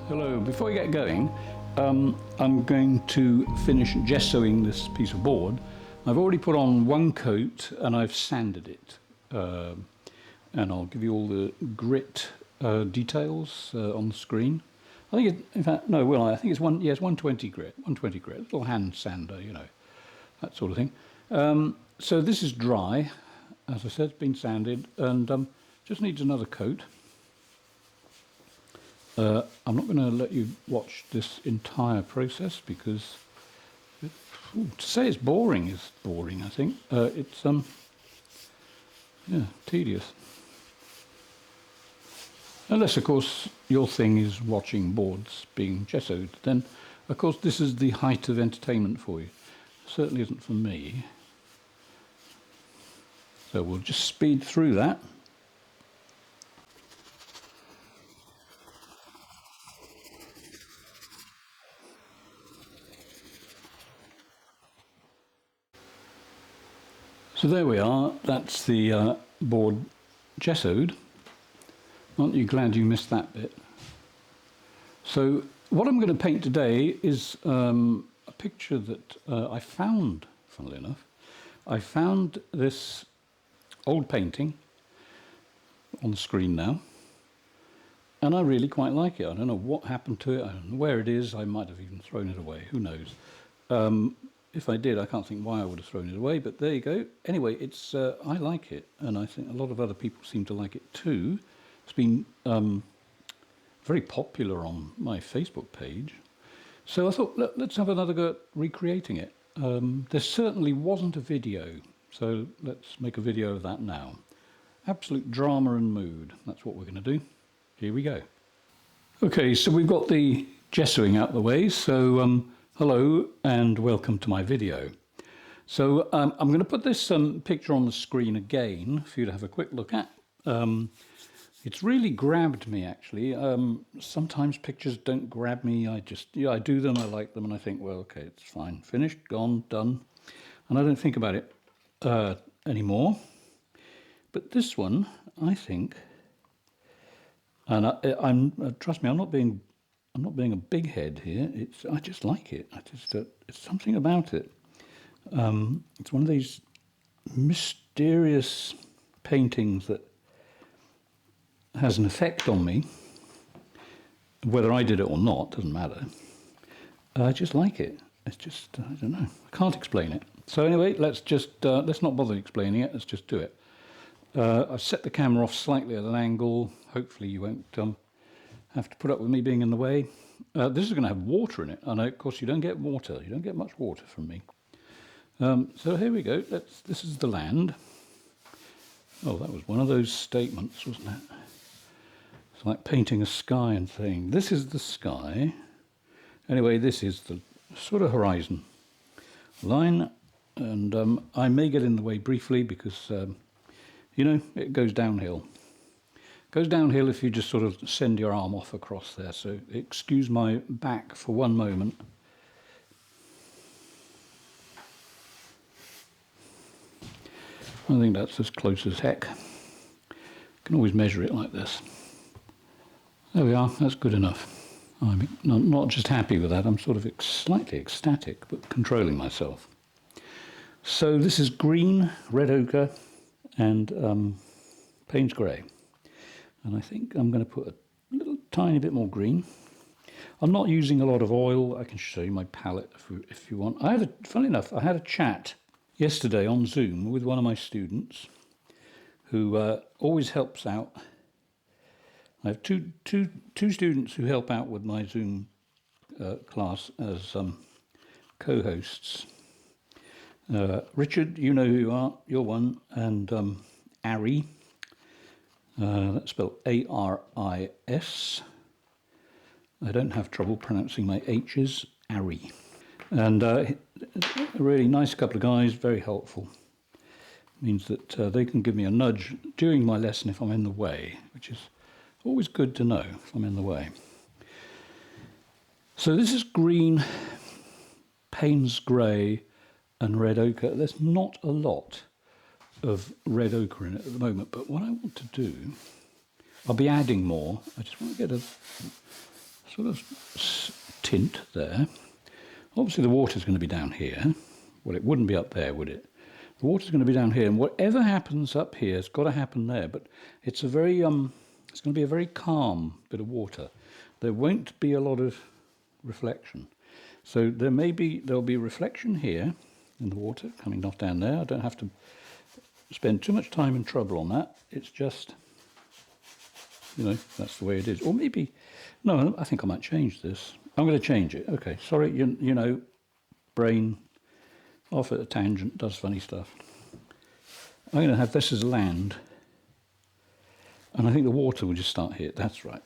Hello, before we get going, I'm going to finish gessoing this piece of board. I've already put on one coat and I've sanded it. And I'll give you all the grit details on the screen. I think in fact, no, I think it's 120 grit, 120 grit, little hand sander, you know, that sort of thing. So this is dry, as I said, it's been sanded, and just needs another coat. I'm not going to let you watch this entire process because to say it's boring is boring, I think. It's tedious. Unless, of course, your thing is watching boards being gessoed, then, of course, this is the height of entertainment for you. It certainly isn't for me. So we'll just speed through that. So there we are, that's the board gessoed. Aren't you glad you missed that bit? So what I'm going to paint today is a picture that I found, funnily enough. I found this old painting on the screen now, and I really quite like it. I don't know what happened to it, I don't know where it is, I might have even thrown it away, who knows. If I did, I can't think why I would have thrown it away, but there you go. Anyway, it's I like it, and I think a lot of other people seem to like it too. It's been very popular on my Facebook page. So I thought, let's have another go at recreating it. There certainly wasn't a video, so let's make a video of that now. Absolute drama and mood, that's what we're going to do. Here we go. Okay, so we've got the gessoing out of the way, so hello and welcome to my video. So I'm going to put this picture on the screen again for you to have a quick look at. It's really grabbed me, actually. Sometimes pictures don't grab me. I do them, I like them, and I think, well, okay, it's fine. Finished, gone, done. And I don't think about it anymore. But this one, I think, and trust me, I'm not being a big head here. I just like it. It's something about it. It's one of these mysterious paintings that has an effect on me. Whether I did it or not doesn't matter. I just like it. It's just I don't know. I can't explain it. So anyway, let's not bother explaining it. Let's just do it. I've set the camera off slightly at an angle. Hopefully you won't have to put up with me being in the way. This is going to have water in it, and of course you don't get water. You don't get much water from me. So here we go. This is the land. Oh, that was one of those statements, wasn't it? It's like painting a sky and saying, this is the sky. Anyway, this is the sort of horizon line, and I may get in the way briefly because, you know, it goes downhill. It goes downhill if you just sort of send your arm off across there, so excuse my back for one moment. I think that's as close as heck. You can always measure it like this. There we are, that's good enough. I'm not just happy with that, I'm sort of slightly ecstatic, but controlling myself. So this is green, red ochre, and Payne's grey. And I think I'm going to put a little tiny bit more green. I'm not using a lot of oil. I can show you my palette if you want. Funnily enough, I had a chat yesterday on Zoom with one of my students who always helps out. I have two students who help out with my Zoom class as co-hosts. Richard, you know who you are, you're one, and Ari, that's spelled A-R-I-S. I don't have trouble pronouncing my H's, Ari. And a really nice couple of guys, very helpful. Means that they can give me a nudge during my lesson if I'm in the way, which is always good to know if I'm in the way. So this is green, Payne's grey, and red ochre. There's not a lot of red ochre in it at the moment, but what I want to do, I'll be adding more. I just want to get a sort of tint there. Obviously the water's going to be down here. Well, it wouldn't be up there, would it? The water's going to be down here, and whatever happens up here has got to happen there. But it's a very it's going to be a very calm bit of water. There won't be a lot of reflection. So there'll be reflection here in the water coming off down there. I don't have to spend too much time and trouble on that. It's just, you know, that's the way it is. Or maybe, no, I think I might change this. I'm going to change it. Okay, sorry, you know, brain off at a tangent, does funny stuff. I'm going to have this as land, and I think the water will just start here. That's right.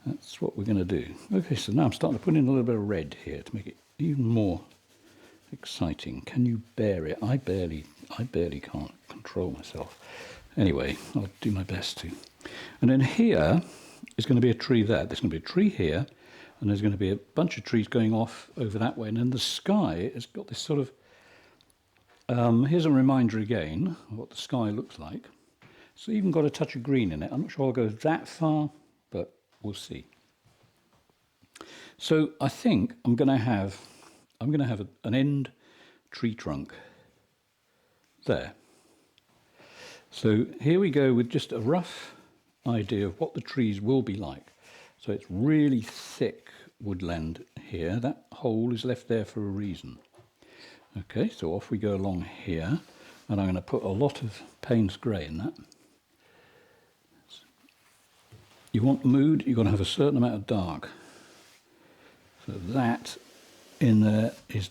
That's what we're going to do. Okay, so now I'm starting to put in a little bit of red here to make it even more exciting. Can you bear it? I barely can't control myself. Anyway, I'll do my best to. And then here is going to be a tree there. There's going to be a tree here, and there's going to be a bunch of trees going off over that way. And then the sky has got this sort of, here's a reminder again of what the sky looks like. It's even got a touch of green in it. I'm not sure I'll go that far, but we'll see. So I think I'm going to have an end tree trunk there. So here we go with just a rough idea of what the trees will be like. So it's really thick woodland here. That hole is left there for a reason. Okay, so off we go along here, and I'm going to put a lot of Payne's grey in that. You want mood, you've got to have a certain amount of dark. So that in there is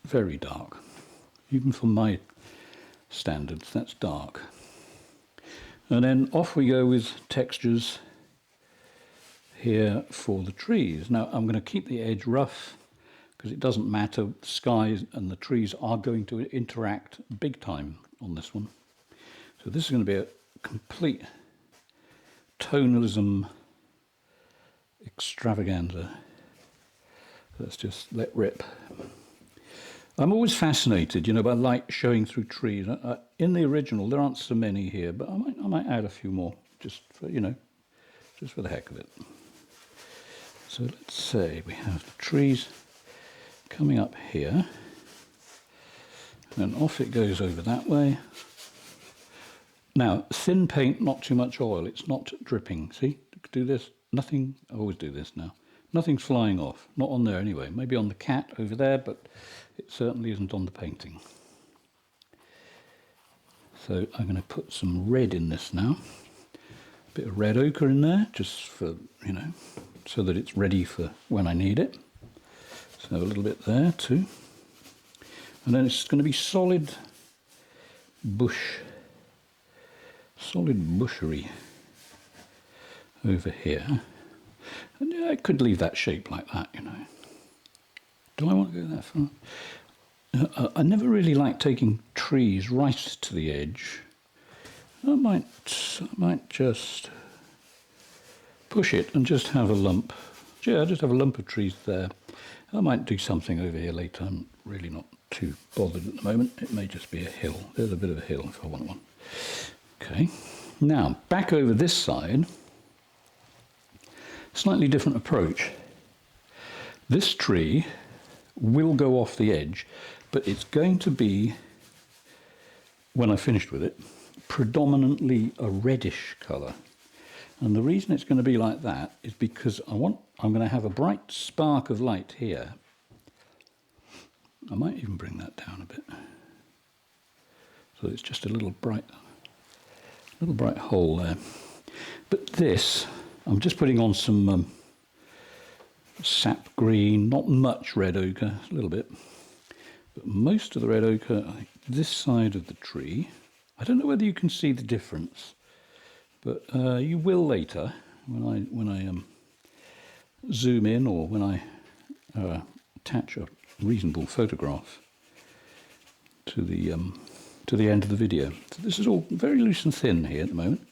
very dark. Even for my standards, that's dark. And then off we go with textures here for the trees. Now I'm going to keep the edge rough because it doesn't matter. The sky and the trees are going to interact big time on this one. So this is going to be a complete tonalism extravaganza. Let's just let rip. I'm always fascinated, you know, by light showing through trees. In the original, there aren't so many here, but I might add a few more, just for, you know, just for the heck of it. So let's say we have the trees coming up here, and off it goes over that way. Now, thin paint, not too much oil. It's not dripping. See, do this. Nothing. I always do this now. Nothing's flying off. Not on there anyway. Maybe on the cat over there, but it certainly isn't on the painting. So I'm going to put some red in this now. A bit of red ochre in there, just for, you know, so that it's ready for when I need it. So a little bit there too. And then it's going to be solid bushery over here. And yeah, I could leave that shape like that, you know. Do I want to go that far? I never really like taking trees right to the edge. I might just push it and just have a lump. Yeah, just have a lump of trees there. I might do something over here later. I'm really not too bothered at the moment. It may just be a hill. There's a bit of a hill if I want one. Okay. Now, back over this side. Slightly different approach. This tree will go off the edge, but it's going to be, when I've finished with it, predominantly a reddish colour. And the reason it's going to be like that is because I'm going to have a bright spark of light here. I might even bring that down a bit. So it's just a little bright hole there. But this, I'm just putting on some sap green, not much red ochre, a little bit. But most of the red ochre, this side of the tree. I don't know whether you can see the difference, but you will later when I zoom in, or when I attach a reasonable photograph to the end of the video. So this is all very loose and thin here at the moment,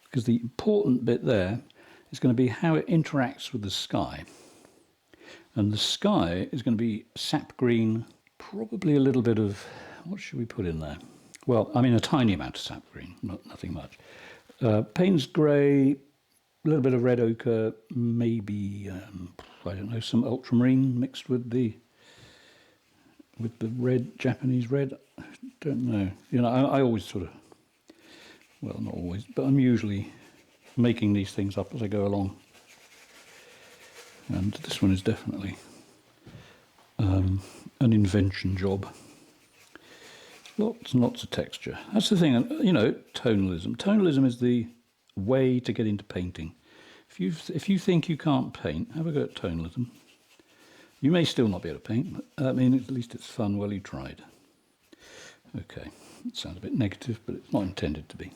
because the important bit there is going to be how it interacts with the sky. And the sky is going to be sap green, probably a little bit of, what should we put in there? Well, I mean a tiny amount of sap green, nothing much. Payne's grey, little bit of red ochre, maybe, I don't know, some ultramarine mixed with the red, Japanese red. I don't know. You know, I always sort of, well, not always, but I'm usually making these things up as I go along. And this one is definitely an invention job. Lots and lots of texture. That's the thing, you know, tonalism. Tonalism is the way to get into painting. If you think you can't paint, have a go at tonalism. You may still not be able to paint, but I mean, at least it's fun while you tried. Okay, it sounds a bit negative, but it's not intended to be.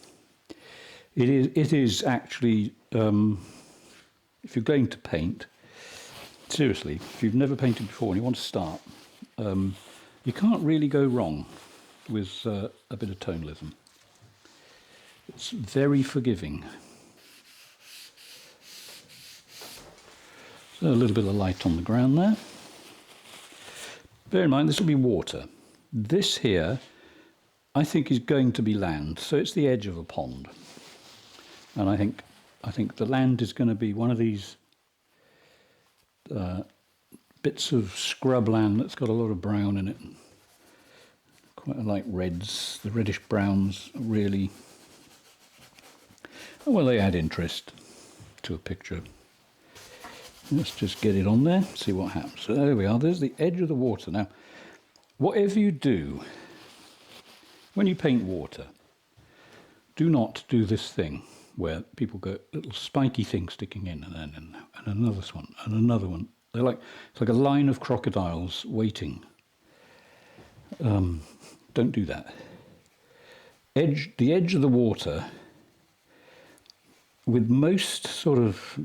It is actually, if you're going to paint, seriously, if you've never painted before and you want to start, you can't really go wrong with a bit of tonalism. It's very forgiving. So a little bit of light on the ground there. Bear in mind, this will be water. This here, I think, is going to be land, so it's the edge of a pond. And I think the land is going to be one of these bits of scrub land that's got a lot of brown in it. Quite like reds. The reddish browns really, well, they add interest to a picture. Let's just get it on there, see what happens. So there we are, there's the edge of the water. Now, whatever you do, when you paint water, do not do this thing where people go, little spiky thing sticking in, and then and another one, and another one. They're like, it's like a line of crocodiles waiting. Don't do that. The edge of the water, with most sort of,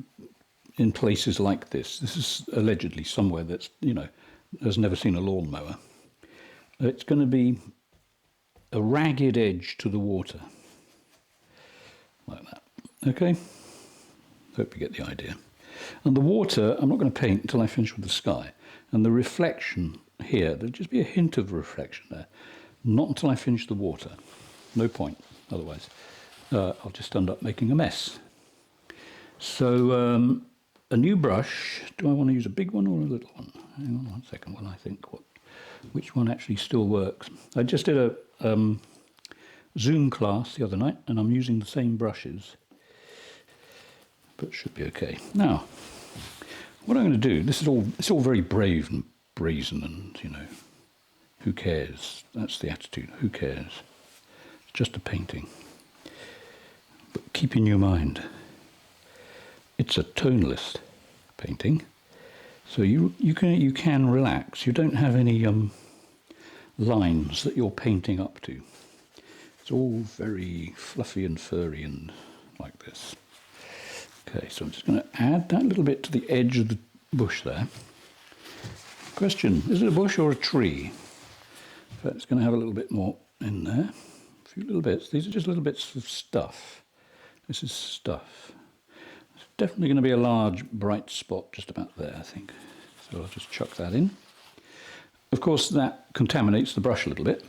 in places like this is allegedly somewhere that's, you know, has never seen a lawnmower. It's going to be a ragged edge to the water. Like that. Okay? Hope you get the idea. And the water, I'm not going to paint until I finish with the sky. And the reflection here, there'll just be a hint of reflection there. Not until I finish the water. No point, otherwise. I'll just end up making a mess. So, a new brush. Do I want to use a big one or a little one? Hang on 1 second while I think which one actually still works. I just did a Zoom class the other night, and I'm using the same brushes, but it should be okay. Now, what I'm going to do, it's all very brave and brazen, and, you know, who cares? That's the attitude. Who cares? It's just a painting. But keep in your mind, it's a tonalist painting, so you can relax. You don't have any lines that you're painting up to. It's all very fluffy and furry and like this. Okay, so I'm just going to add that little bit to the edge of the bush there. Question, is it a bush or a tree? In fact, it's going to have a little bit more in there. A few little bits. These are just little bits of stuff. This is stuff. It's definitely going to be a large bright spot just about there, I think. So I'll just chuck that in. Of course, that contaminates the brush a little bit.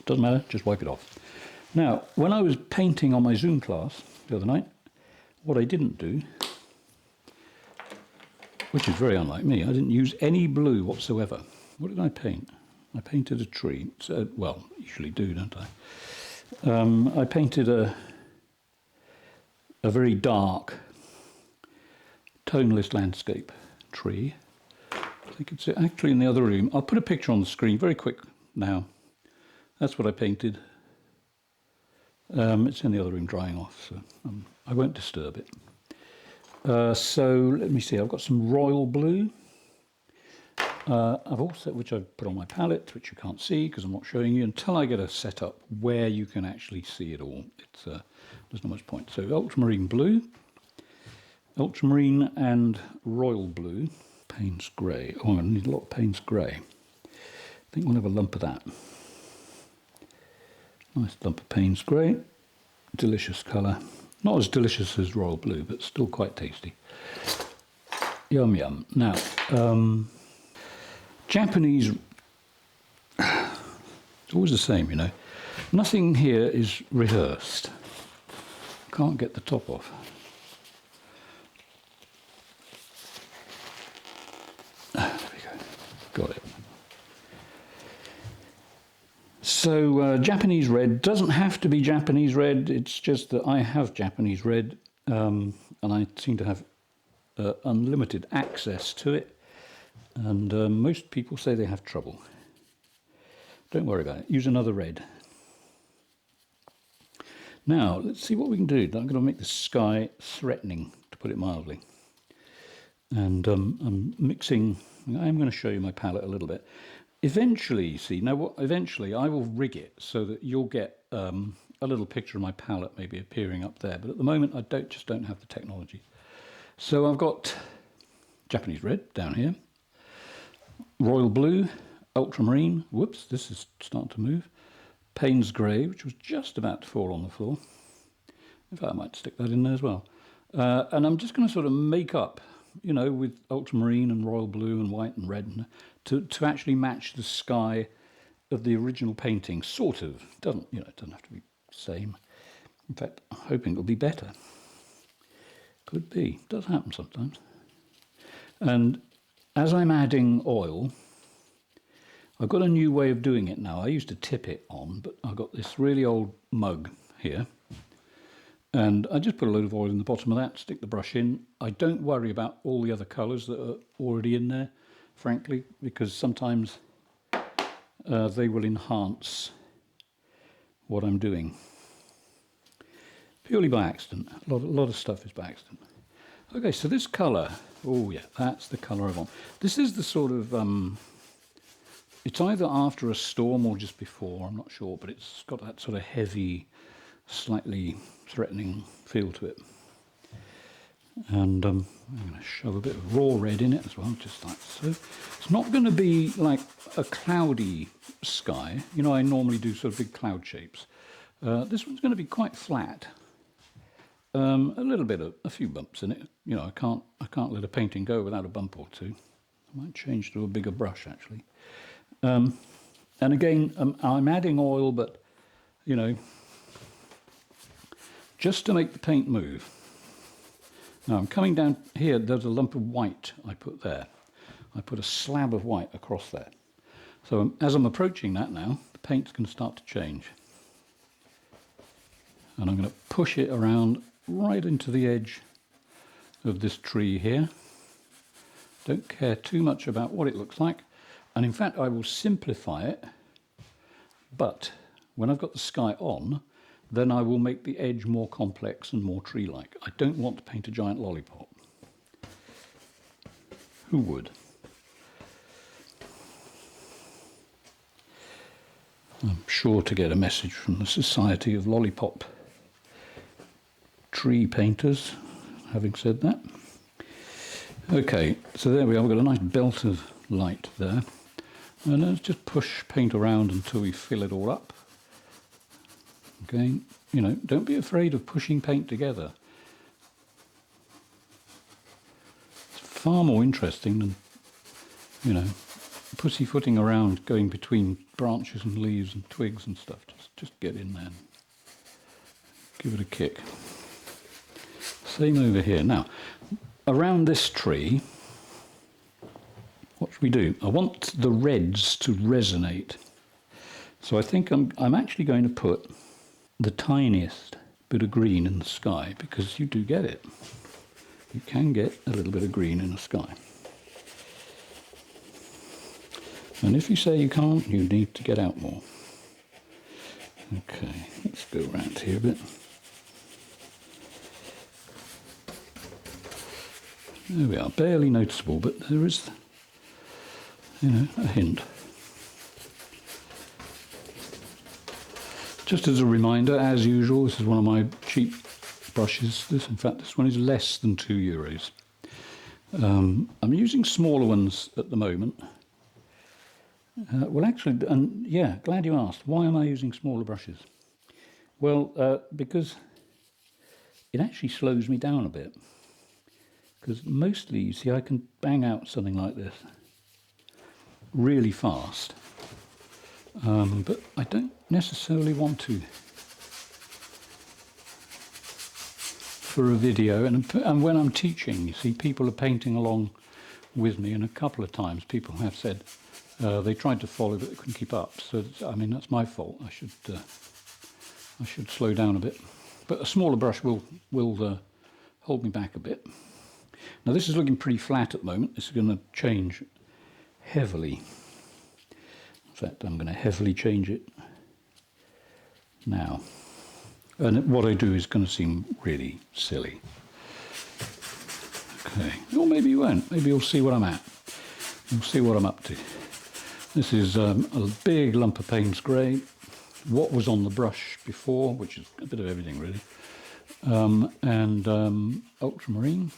Doesn't matter, just wipe it off. Now, when I was painting on my Zoom class the other night, what I didn't do, which is very unlike me, I didn't use any blue whatsoever. What did I paint? I painted a tree. So, well, usually do, don't I? I painted a very dark, toneless landscape tree. I think it's actually in the other room. I'll put a picture on the screen very quick now. That's what I painted. It's in the other room drying off, so I won't disturb it. So let me see, I've got some royal blue. I've also, which I've put on my palette, which you can't see because I'm not showing you until I get a setup where you can actually see it all. There's not much point. So ultramarine blue, ultramarine and royal blue, Payne's grey. Oh, I need a lot of Payne's grey. I think we'll have a lump of that. Nice lump of Payne's grey, delicious colour. Not as delicious as royal blue, but still quite tasty. Yum yum. Now, Japanese, it's always the same, you know. Nothing here is rehearsed. Can't get the top off. So Japanese red doesn't have to be Japanese red, it's just that I have Japanese red and I seem to have unlimited access to it, and most people say they have trouble. Don't worry about it, use another red. Now let's see what we can do. I'm going to make the sky threatening, to put it mildly, and I'm mixing. I'm going to show you my palette a little bit. Eventually, see, now what? Eventually, I will rig it so that you'll get a little picture of my palette maybe appearing up there. But at the moment, I just don't have the technology. So I've got Japanese red down here, royal blue, ultramarine. Whoops, this is starting to move. Payne's grey, which was just about to fall on the floor. In fact, I might stick that in there as well. And I'm just going to sort of make up, you know, with ultramarine and royal blue and white and red, to actually match the sky of the original painting. Sort of. It doesn't have to be the same. In fact, I'm hoping it'll be better. Could be. It does happen sometimes. And as I'm adding oil, I've got a new way of doing it now. I used to tip it on, but I've got this really old mug here. And I just put a load of oil in the bottom of that, stick the brush in. I don't worry about all the other colours that are already in there, frankly, because sometimes they will enhance what I'm doing. Purely by accident. A lot of stuff is by accident. Okay, so this colour, oh yeah, that's the colour I want. This is the sort of, it's either after a storm or just before, I'm not sure, but it's got that sort of heavy, slightly threatening feel to it. And I'm going to shove a bit of raw red in it as well, just like so. It's not going to be like a cloudy sky. You know, I normally do sort of big cloud shapes. This one's going to be quite flat. A little bit of a few bumps in it. You know, I can't let a painting go without a bump or two. I might change to a bigger brush actually. And again, I'm adding oil, but you know, just to make the paint move. Now I'm coming down here, there's a lump of white I put there. I put a slab of white across there. So as I'm approaching that now, the paint's going to start to change. And I'm going to push it around right into the edge of this tree here. Don't care too much about what it looks like. And in fact, I will simplify it. But when I've got the sky on, then I will make the edge more complex and more tree-like. I don't want to paint a giant lollipop. Who would? I'm sure to get a message from the Society of Lollipop Tree Painters, having said that. Okay, so there we are, we've got a nice belt of light there. And let's just push paint around until we fill it all up. Again, you know, don't be afraid of pushing paint together. It's far more interesting than, you know, pussyfooting around, going between branches and leaves and twigs and stuff. Just get in there and give it a kick. Same over here. Now, around this tree, what should we do? I want the reds to resonate. So I think I'm actually going to put the tiniest bit of green in the sky, because you do get it. You can get a little bit of green in the sky. And if you say you can't, you need to get out more. Okay, let's go around here a bit. There we are, barely noticeable, but there is, you know, a hint. Just as a reminder, as usual, this is one of my cheap brushes. In fact, this one is less than €2. I'm using smaller ones at the moment. Well, actually, and yeah, glad you asked. Why am I using smaller brushes? Well, because it actually slows me down a bit. Because mostly, you see, I can bang out something like this really fast. But I don't necessarily want to for a video. And when I'm teaching, you see, people are painting along with me, and a couple of times people have said, They tried to follow, but they couldn't keep up. So, I mean, that's my fault. I should slow down a bit. But a smaller brush will hold me back a bit. Now, this is looking pretty flat at the moment. This is going to change heavily. In fact, I'm going to heavily change it now. And what I do is going to seem really silly. Okay, or maybe you won't. Maybe you'll see what I'm at. You'll see what I'm up to. This is a big lump of Payne's grey. What was on the brush before, which is a bit of everything really, and ultramarine.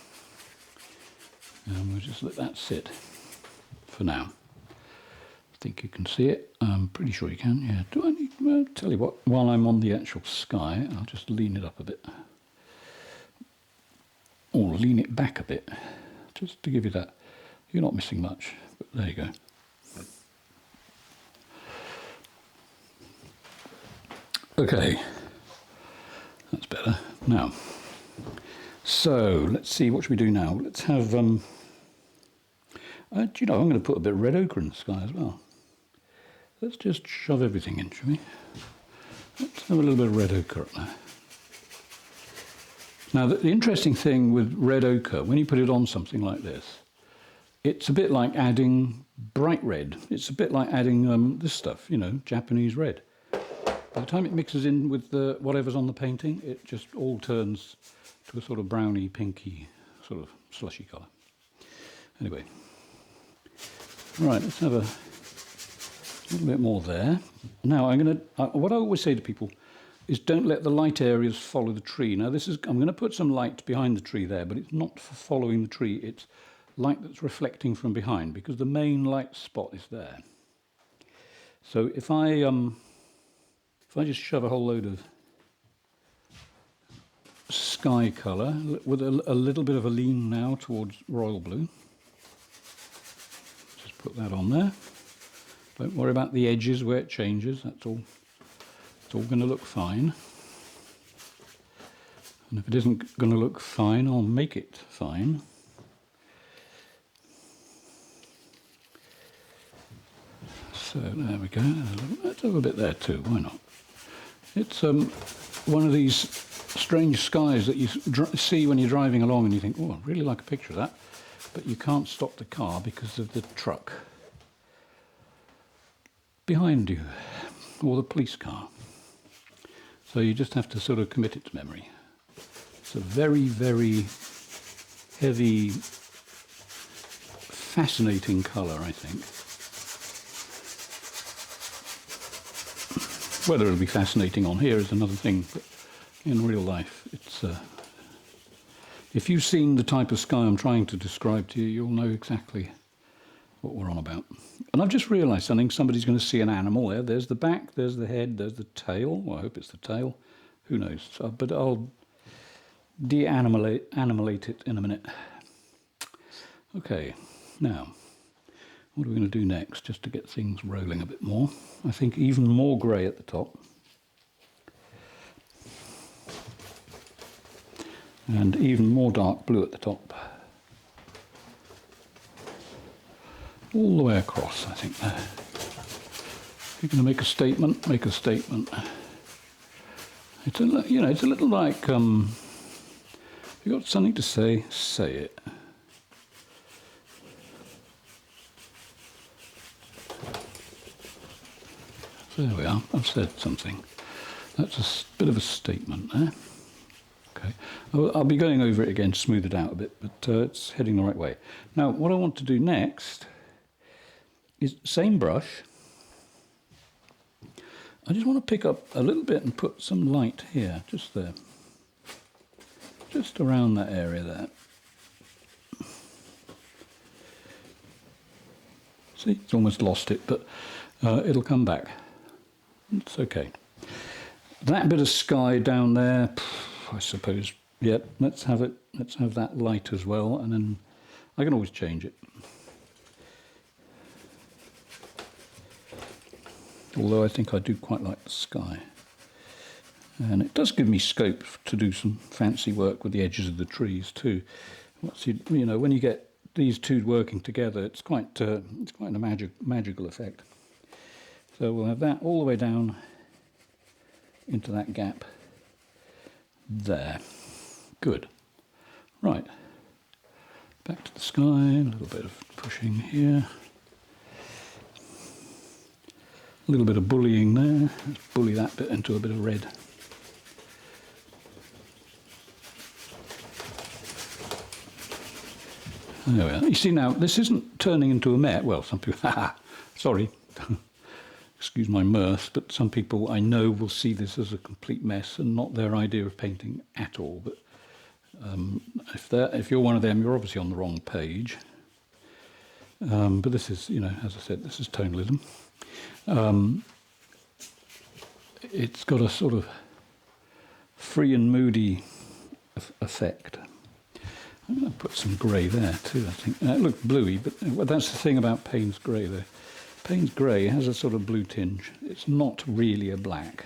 And we'll just let that sit for now. I think you can see it. I'm pretty sure you can. Yeah. Do I need? Well, tell you what. While I'm on the actual sky, I'll just lean it up a bit, or lean it back a bit, just to give you that. You're not missing much, but there you go. Okay, that's better. Now, so let's see, what should we do now? Let's have, do you know, I'm going to put a bit of red ochre in the sky as well. Let's just shove everything in, shall we? Let's have a little bit of red ochre up there. Now, the interesting thing with red ochre, when you put it on something like this, it's a bit like adding bright red. It's a bit like adding this stuff, you know, Japanese red. By the time it mixes in with whatever's on the painting, it just all turns to a sort of browny, pinky, sort of slushy colour. Anyway, right, let's have a little bit more there. Now, what I always say to people is don't let the light areas follow the tree. Now, I'm going to put some light behind the tree there, but it's not for following the tree. It's light that's reflecting from behind, because the main light spot is there. So if I just shove a whole load of sky colour with a little bit of a lean now towards royal blue, just put that on there. Don't worry about the edges where it changes. That's all. It's all going to look fine. And if it isn't going to look fine, I'll make it fine. So there we go. Let's have a bit there too. Why not? It's one of these strange skies that you see when you're driving along and you think, oh, I'd really like a picture of that. But you can't stop the car because of the truck behind you, or the police car. So you just have to sort of commit it to memory. It's a very, very heavy, fascinating colour, I think. Whether it'll be fascinating on here is another thing, but in real life, it's. If you've seen the type of sky I'm trying to describe to you, you'll know exactly what we're on about. And I've just realised something. Somebody's going to see an animal there. There's the back, there's the head, there's the tail. Well, I hope it's the tail. Who knows? But I'll de-animalate it in a minute. Okay, now, what are we going to do next, just to get things rolling a bit more? I think even more grey at the top. And even more dark blue at the top. All the way across, I think. If you're going to make a statement, make a statement. It's a little like, if you've got something to say, say it. So there we are, I've said something. That's a bit of a statement there. Okay, I'll be going over it again to smooth it out a bit, but it's heading the right way. Now, what I want to do next is same brush. I just want to pick up a little bit and put some light here, just there. Just around that area there. See, it's almost lost it, but it'll come back. It's okay. That bit of sky down there, I suppose, yeah, let's have it. Let's have that light as well, and then I can always change it. Although I think I do quite like the sky. And it does give me scope to do some fancy work with the edges of the trees too. You know, when you get these two working together, it's quite a magical effect. So we'll have that all the way down into that gap there. Good. Right. Back to the sky, a little bit of pushing here. A little bit of bullying there. Let's bully that bit into a bit of red. There we are. You see now, this isn't turning into a mess. Well, some people, sorry, excuse my mirth, but some people I know will see this as a complete mess and not their idea of painting at all. But if you're one of them, you're obviously on the wrong page. But this is, as I said, this is tonalism. It's got a sort of free and moody effect. I'm going to put some grey there too, I think. It looked bluey, but that's the thing about Payne's grey there. Payne's grey has a sort of blue tinge. It's not really a black.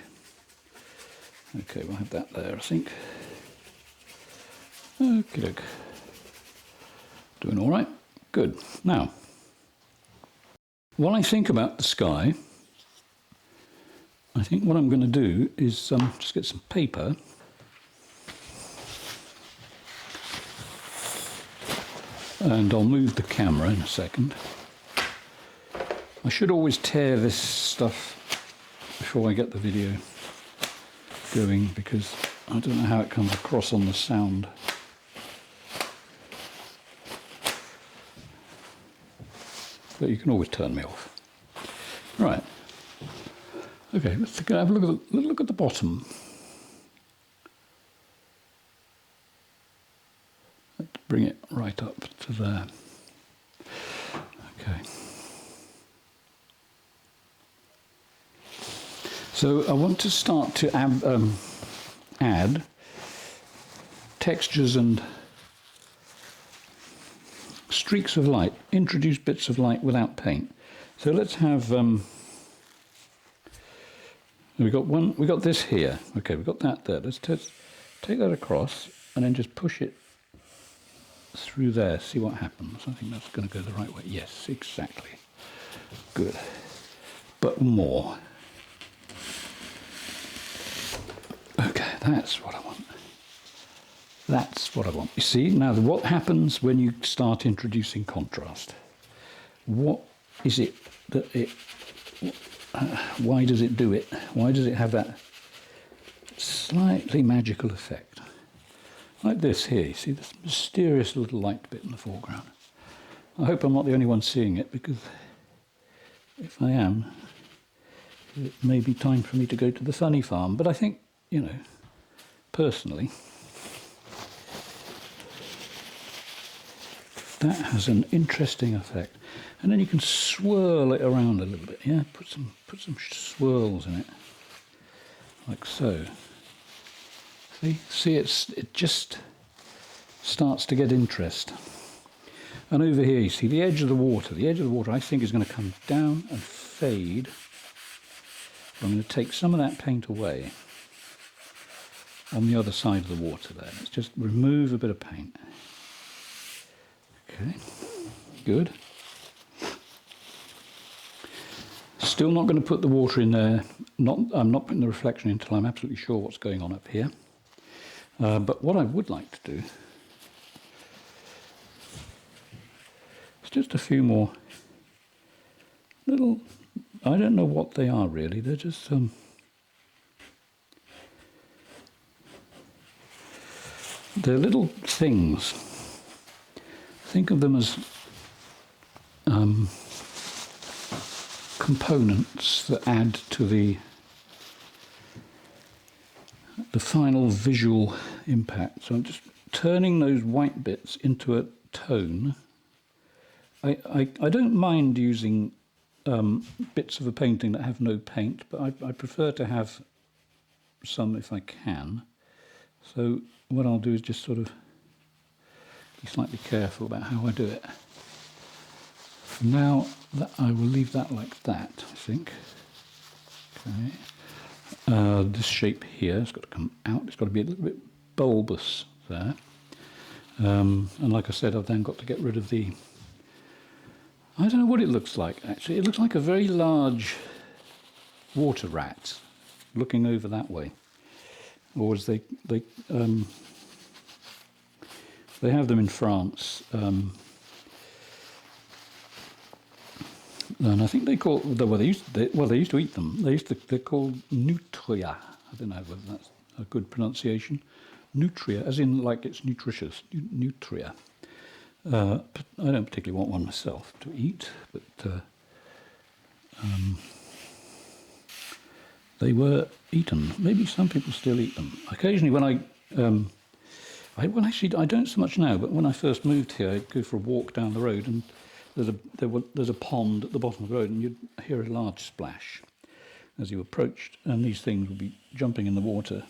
Okay, we'll have that there, I think. Okie doke. Doing all right? Good. Now, while I think about the sky, I think what I'm going to do is just get some paper. And I'll move the camera in a second. I should always tear this stuff before I get the video going, because I don't know how it comes across on the sound. But you can always turn me off. Right. Okay, let's have a look at the bottom. Let's bring it right up to there. Okay. So I want to start to add textures and streaks of light, introduce bits of light without paint. So let's have, we got this here. Okay, we've got that there. Let's take that across and then just push it through there, see what happens. I think that's going to go the right way. Yes, exactly. Good. But more. Okay, that's what I want. That's what I want. You see, now what happens when you start introducing contrast? What is it that why does it do it? Why does it have that slightly magical effect? Like this here, you see this mysterious little light bit in the foreground. I hope I'm not the only one seeing it, because if I am, it may be time for me to go to the funny farm. But I think, personally, that has an interesting effect. And then you can swirl it around a little bit, yeah? Put some swirls in it, like so. See, it just starts to get interest. And over here, you see the edge of the water. The edge of the water, I think, is going to come down and fade. I'm going to take some of that paint away on the other side of the water there. Let's just remove a bit of paint. Okay, good. Still not going to put the water in there. I'm not putting the reflection in until I'm absolutely sure what's going on up here. But what I would like to do is just a few more little, I don't know what they are really, they're just they're little things. Think of them as components that add to the final visual impact. So I'm just turning those white bits into a tone. I don't mind using bits of a painting that have no paint, but I prefer to have some if I can. So what I'll do is just sort of be slightly careful about how I do it. Now I will leave that like that, I think. Okay. This shape here has got to come out. It's got to be a little bit bulbous there. And like I said, I've then got to get rid of the... I don't know what it looks like, actually. It looks like a very large water rat looking over that way. Or as they have them in France. And I think they call well they used to eat them. They're called nutria. I don't know whether that's a good pronunciation. Nutria, as in like it's nutritious. Nutria. But I don't particularly want one myself to eat, but they were eaten. Maybe some people still eat them. Occasionally, when I don't so much now, but when I first moved here, I'd go for a walk down the road, and there's a pond at the bottom of the road, and you'd hear a large splash as you approached, and these things would be jumping in the water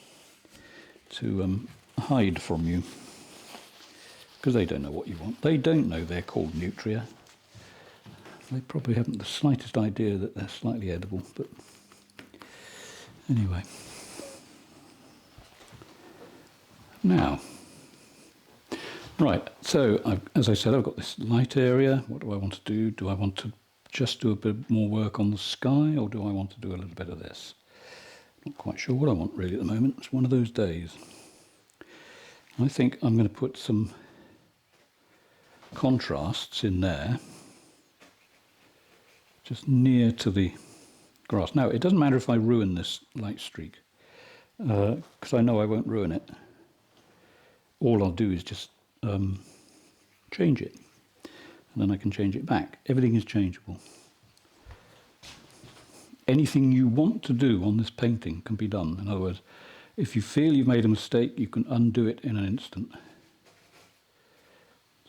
to hide from you, because they don't know what you want. They don't know they're called nutria. They probably haven't the slightest idea that they're slightly edible, but anyway. Now, right, so as I said, I've got this light area. What do I want to do? Do I want to just do a bit more work on the sky, or do I want to do a little bit of this? Not quite sure what I want really at the moment. It's one of those days. I think I'm going to put some contrasts in there, just near to the grass. Now, it doesn't matter if I ruin this light streak, because I know I won't ruin it. All I'll do is just change it, and then I can change it back. Everything is changeable. Anything you want to do on this painting can be done. In other words, if you feel you've made a mistake, you can undo it in an instant. I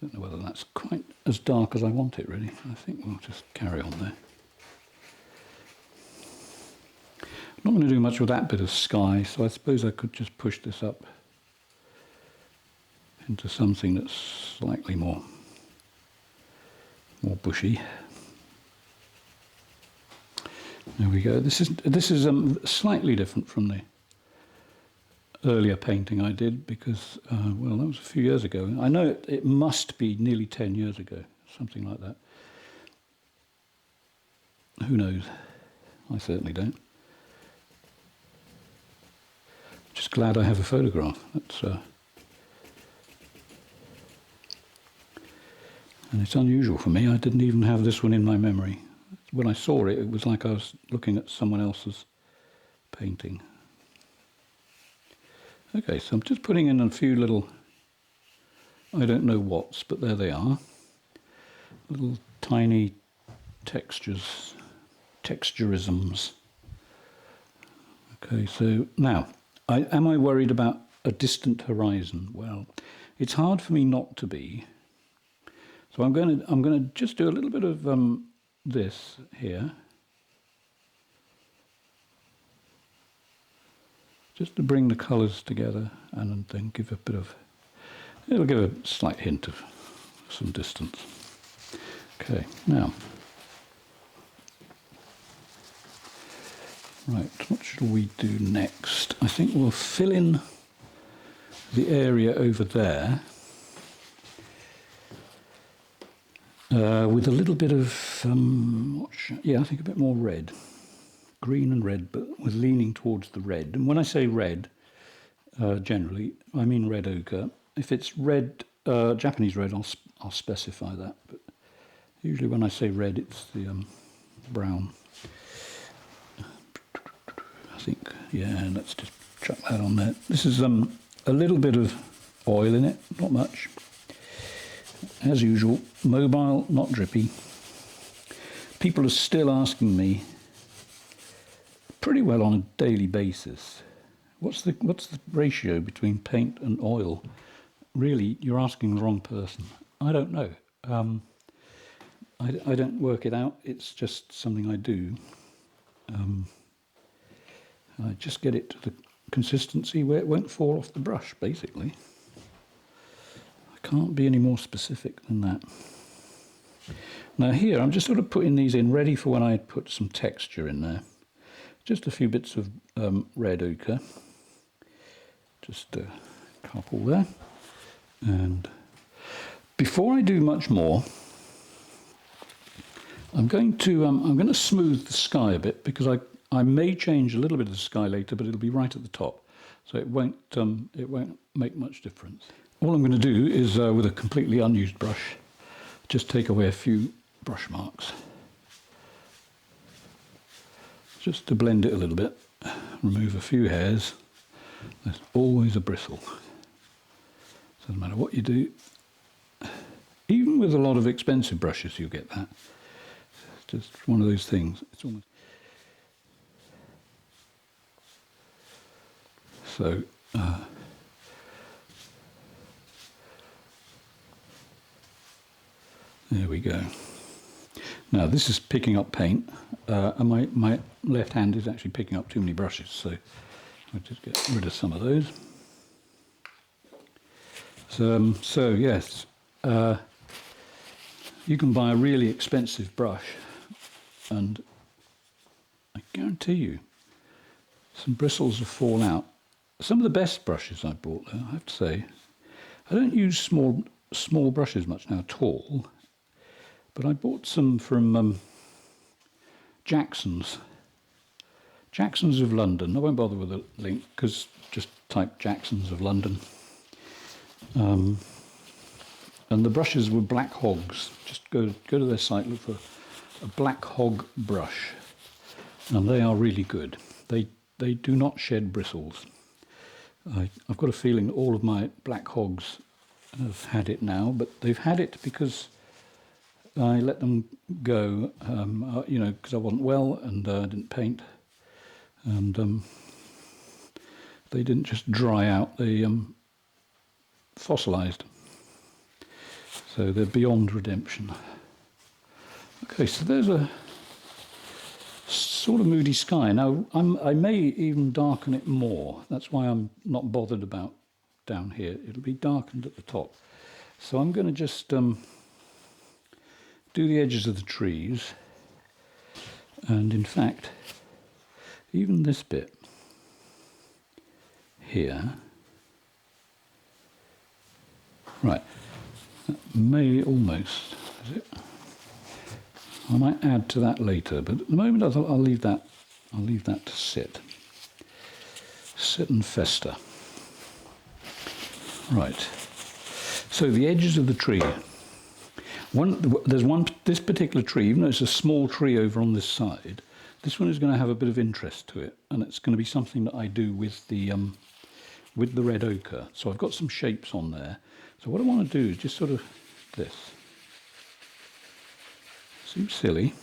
don't know whether that's quite as dark as I want it, really. I think we'll just carry on there. I'm not going to do much with that bit of sky, so I suppose I could just push this up into something that's slightly more bushy. There we go. This is slightly different from the earlier painting I did, because well, that was a few years ago. I know it must be nearly 10 years ago, something like that. Who knows? I certainly don't. Just glad I have a photograph. That's and it's unusual for me. I didn't even have this one in my memory. When I saw it, it was like I was looking at someone else's painting. Okay, so I'm just putting in a few little, I don't know what's, but there they are. Little tiny texturisms. Okay, so now, am I worried about a distant horizon? Well, it's hard for me not to be. So I'm going to just do a little bit of this here, just to bring the colours together, and then give a bit of, it'll give a slight hint of some distance. Okay, now, right, what shall we do next? I think we'll fill in the area over there with a little bit of, I think a bit more red. Green and red, but with leaning towards the red. And when I say red, generally, I mean red ochre. If it's red, Japanese red, I'll specify that. But usually when I say red, it's the brown. I think, yeah, let's just chuck that on there. This is a little bit of oil in it, not much. As usual, mobile, not drippy. People are still asking me pretty well on a daily basis, what's the ratio between paint and oil? Really, you're asking the wrong person. I don't know. I don't work it out. It's just something I do. I just get it to the consistency where it won't fall off the brush, basically. I can't be any more specific than that. Now here, I'm just sort of putting these in ready for when I put some texture in there. Just a few bits of red ochre. Just a couple there. And Before I do much more, I'm going to smooth the sky a bit, because I may change a little bit of the sky later, but it'll be right at the top, so it won't make much difference. All I'm going to do is, with a completely unused brush, just take away a few brush marks, just to blend it a little bit. Remove a few hairs. There's always a bristle. Doesn't matter what you do. Even with a lot of expensive brushes, you get that. It's just one of those things. It's almost so. There we go. Now this is picking up paint, and my left hand is actually picking up too many brushes, so I'll just get rid of some of those. So yes, you can buy a really expensive brush, and I guarantee you some bristles will fall out. Some of the best brushes I bought, though, I have to say, I don't use small brushes much now at all, but I bought some from Jackson's of London. I won't bother with a link, because just type Jackson's of London. And the brushes were Black Hogs. Just go to their site, look for a Black Hog brush, and they are really good. They do not shed bristles. I've got a feeling that all of my Black Hogs have had it now, but they've had it because I let them go, you know, because I wasn't well and I didn't paint, and they didn't just dry out, they fossilized. So they're beyond redemption. Okay, so there's a sort of moody sky. Now, I may even darken it more. That's why I'm not bothered about down here. It'll be darkened at the top. So I'm going to just do the edges of the trees. And in fact, even this bit here. Right, that may almost, is it? I might add to that later, but at the moment I'll leave that to sit and fester. Right. So the edges of the tree. This particular tree, even though it's a small tree over on this side, this one is going to have a bit of interest to it, and it's going to be something that I do with the red ochre. So I've got some shapes on there. So what I want to do is just sort of this. Seems silly,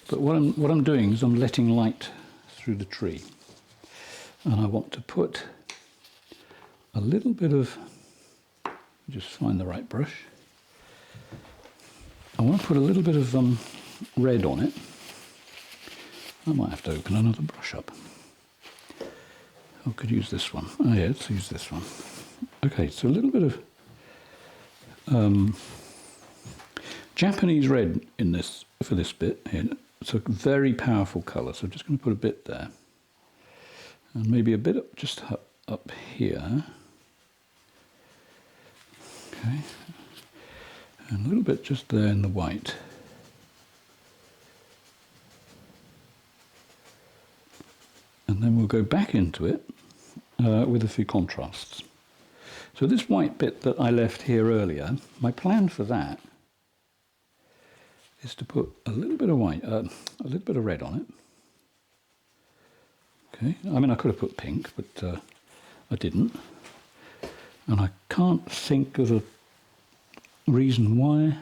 but what I'm doing is I'm letting light through the tree, and I want to put a little bit of, just find the right brush. I want to put a little bit of red on it. I might have to open another brush up. I could use this one. Oh yeah, let's use this one. Okay, so a little bit of Japanese red in this, for this bit here. It's a very powerful colour, so I'm just going to put a bit there. And maybe a bit up, just up here. Okay. And a little bit just there in the white. And then we'll go back into it with a few contrasts. So this white bit that I left here earlier, my plan for that is to put a little bit of white, a little bit of red on it. Okay, I mean I could have put pink, but I didn't. And I can't think of a reason why.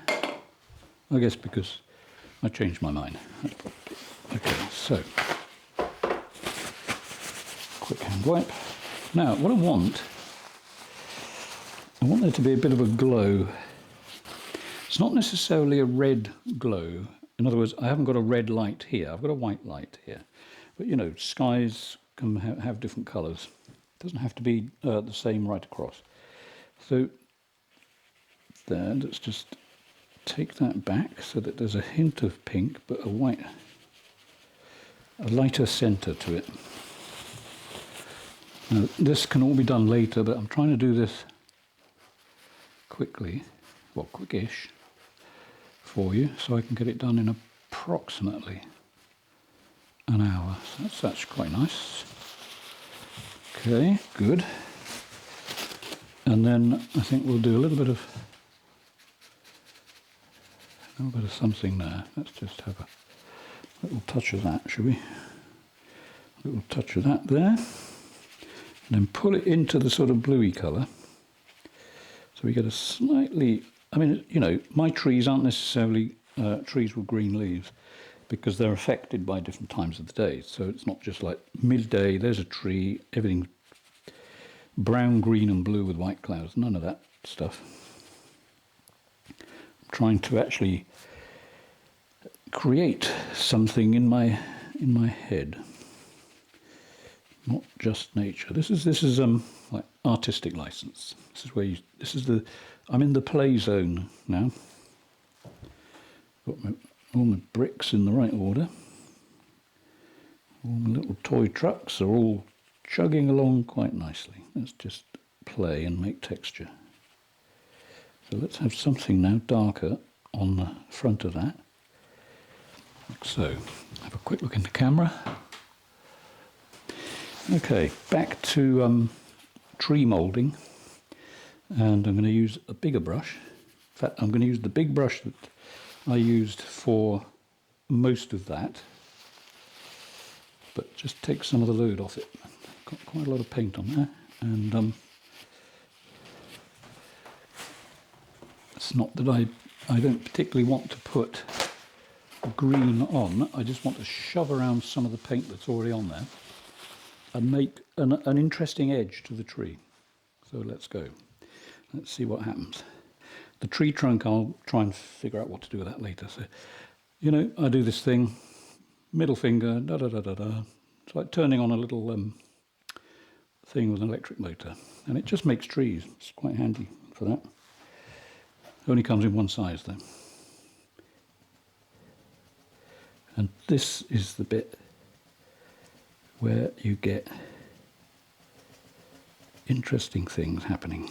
I guess because I changed my mind. Okay, so quick hand wipe. Now, what I want there to be a bit of a glow. It's not necessarily a red glow. In other words, I haven't got a red light here. I've got a white light here. But, you know, skies can have different colours. It doesn't have to be the same right across. So there, let's just take that back so that there's a hint of pink, but a lighter centre to it. Now, this can all be done later, but I'm trying to do this quickly well, quickish for you, so I can get it done in approximately an hour. So that's quite nice. Okay, good. And then I think we'll do a little bit of something there. Let's just have a little touch of that, shall we? A little touch of that there. And then pull it into the sort of bluey colour. So we get a slightly, I mean, you know, my trees aren't necessarily trees with green leaves because they're affected by different times of the day. So it's not just like midday, there's a tree, everything brown, green and blue with white clouds. None of that stuff. I'm trying to actually create something in my head. Not just nature. This is like artistic license. This is where I'm in the play zone now. Got all my bricks in the right order. All my little toy trucks are all chugging along quite nicely. Let's just play and make texture. So let's have something now darker on the front of that. Like so. Have a quick look in the camera. Okay, back to tree moulding, and I'm going to use a bigger brush. In fact, I'm going to use the big brush that I used for most of that, but just take some of the load off it. Got quite a lot of paint on there, and it's not that I don't particularly want to put green on. I just want to shove around some of the paint that's already on there and make an interesting edge to the tree. So let's go. Let's see what happens. The tree trunk, I'll try and figure out what to do with that later. So, you know, I do this thing, middle finger, da-da-da-da-da. It's like turning on a little thing with an electric motor. And it just makes trees. It's quite handy for that. It only comes in one size though. And this is the bit where you get interesting things happening.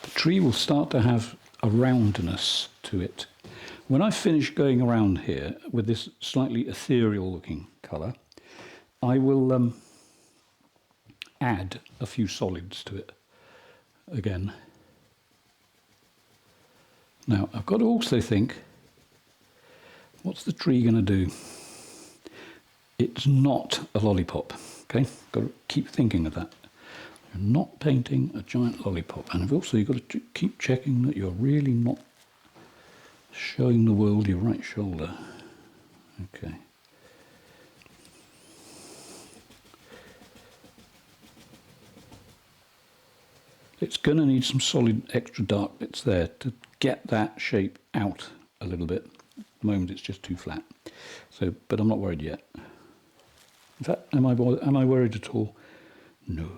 The tree will start to have a roundness to it. When I finish going around here with this slightly ethereal looking colour, I will add a few solids to it again. Now I've got to also think, what's the tree going to do? It's not a lollipop, okay? Got to keep thinking of that. You're not painting a giant lollipop, and also you've got to keep checking that you're really not showing the world your right shoulder. Okay. It's going to need some solid extra dark bits there to get that shape out a little bit. At the moment it's just too flat. So, but I'm not worried yet. In fact, am I worried at all? No.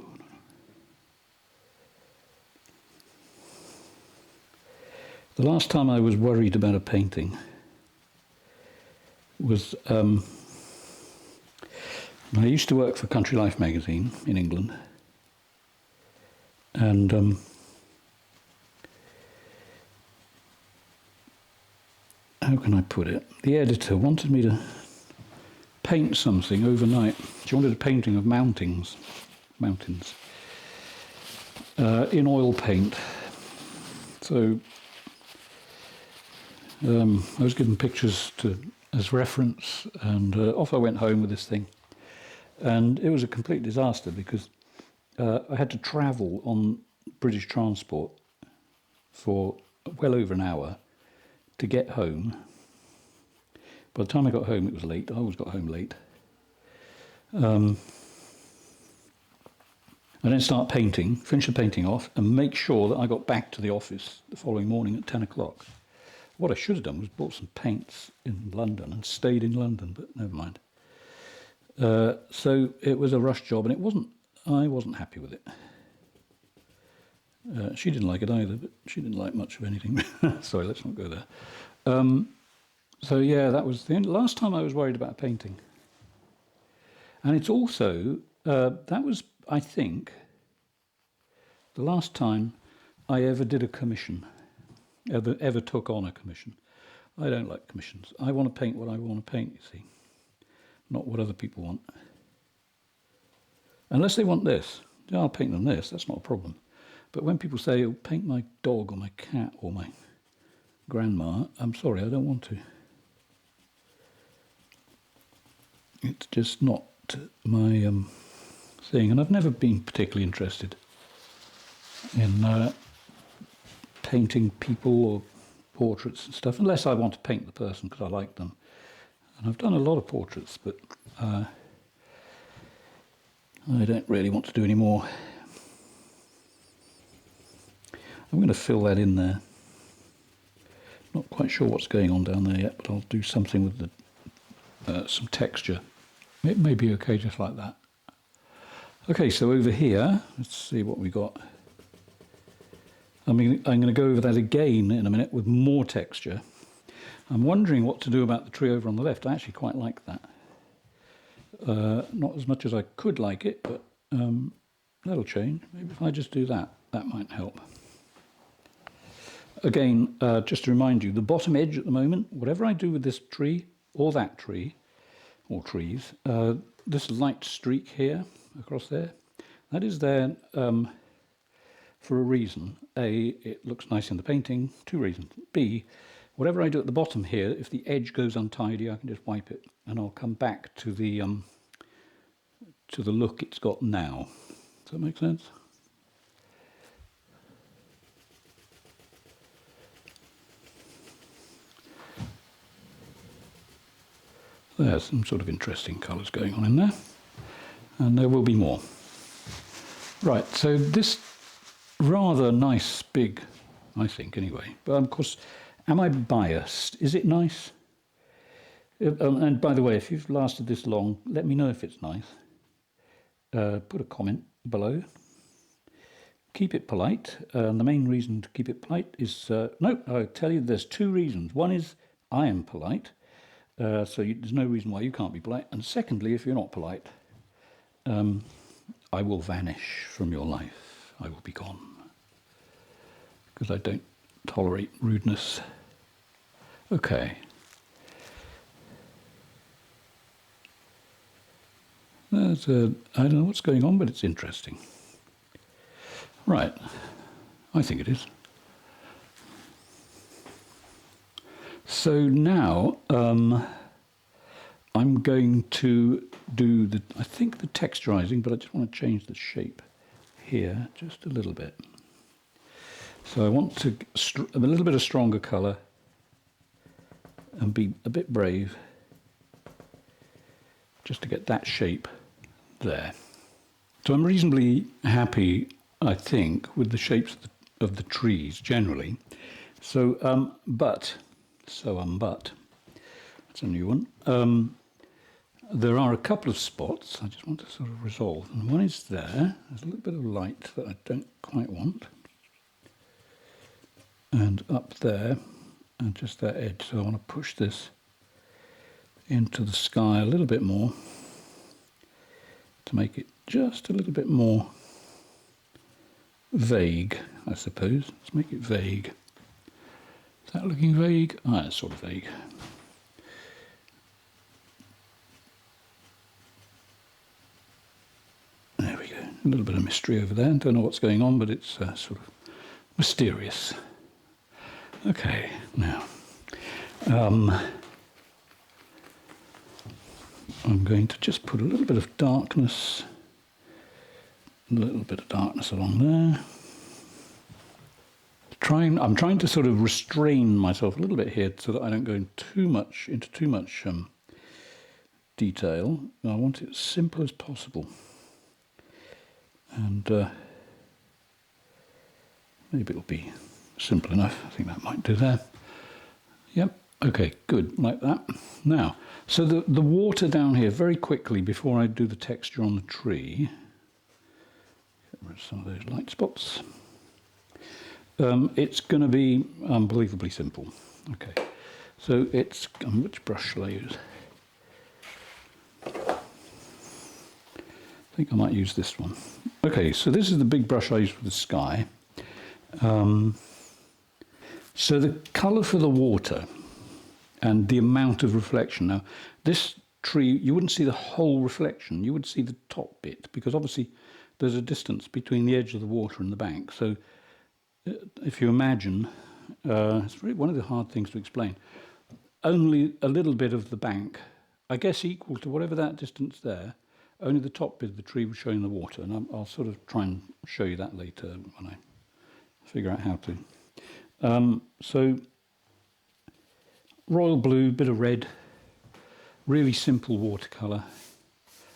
The last time I was worried about a painting was I used to work for Country Life magazine in England. And how can I put it? The editor wanted me to paint something overnight. She wanted a painting of mountains in oil paint. So I was given pictures as reference, and off I went home with this thing. And it was a complete disaster because I had to travel on British transport for well over an hour to get home. By the time I got home, it was late. I always got home late. And then start painting, finish the painting off, and make sure that I got back to the office the following morning at 10 o'clock. What I should have done was bought some paints in London and stayed in London, but never mind. So it was a rush job, and I wasn't happy with it. She didn't like it either, but she didn't like much of anything. Sorry, let's not go there. So yeah, that was the last time I was worried about painting. And it's also, that was, I think, the last time I ever did a commission, ever took on a commission. I don't like commissions. I want to paint what I want to paint, you see, not what other people want. Unless they want this, yeah, I'll paint them this, that's not a problem. But when people say, oh, paint my dog or my cat or my grandma, I'm sorry, I don't want to. It's just not my thing, and I've never been particularly interested in painting people or portraits and stuff, unless I want to paint the person because I like them. And I've done a lot of portraits, but I don't really want to do any more. I'm going to fill that in there. Not quite sure what's going on down there yet, but I'll do something with the some texture. It may be okay just like that. Okay, so over here, let's see what we got. I'm going to go over that again in a minute with more texture. I'm wondering what to do about the tree over on the left. I actually quite like that. Not as much as I could like it, but that'll change. Maybe if I just do that, that might help. Again, just to remind you, the bottom edge at the moment, whatever I do with this tree or that tree, or trees, this light streak here across there, that is there for a reason. A, it looks nice in the painting. 2 reasons. B, whatever I do at the bottom here, if the edge goes untidy, I can just wipe it, and I'll come back to the look it's got now. Does that make sense? There's some sort of interesting colours going on in there, and there will be more. Right, so this rather nice big, I think anyway, but of course, am I biased? Is it nice? And by the way, if you've lasted this long, let me know if it's nice. Put a comment below. Keep it polite. The main reason to keep it polite is, no, I'll tell you there's 2 reasons. One is I am polite. So there's no reason why you can't be polite. And secondly, if you're not polite, I will vanish from your life. I will be gone. Because I don't tolerate rudeness. Okay. I don't know what's going on, but it's interesting. Right. I think it is. So now I'm going to do I think the texturizing, but I just want to change the shape here just a little bit. So I want to a little bit of stronger colour and be a bit brave just to get that shape there. So I'm reasonably happy, I think, with the shapes of the trees generally. So, but that's a new one. There are a couple of spots I just want to sort of resolve. And one is there. There's a little bit of light that I don't quite want. And up there, and just that edge. So I want to push this into the sky a little bit more to make it just a little bit more vague, I suppose. Let's make it vague. Is that looking vague? Ah, it's sort of vague. There we go. A little bit of mystery over there. Don't know what's going on, but it's sort of mysterious. Okay, now I'm going to just put a little bit of darkness, along there. I'm trying to sort of restrain myself a little bit here so that I don't go into too much detail. I want it as simple as possible, and maybe it'll be simple enough. I think that might do there. Yep. Okay. Good. Like that. Now, so the water down here, very quickly before I do the texture on the tree. Get rid of some of those light spots. It's going to be unbelievably simple. Okay, So it's, which brush shall I use? I think I might use this one. Okay, so this is the big brush I use for the sky. So the colour for the water and the amount of reflection. Now, this tree, you wouldn't see the whole reflection, you would see the top bit, because obviously there's a distance between the edge of the water and the bank. So if you imagine, it's really one of the hard things to explain, only a little bit of the bank, I guess equal to whatever that distance there, only the top bit of the tree was showing the water, and I'll sort of try and show you that later when I figure out how to. So royal blue, bit of red, really simple watercolour.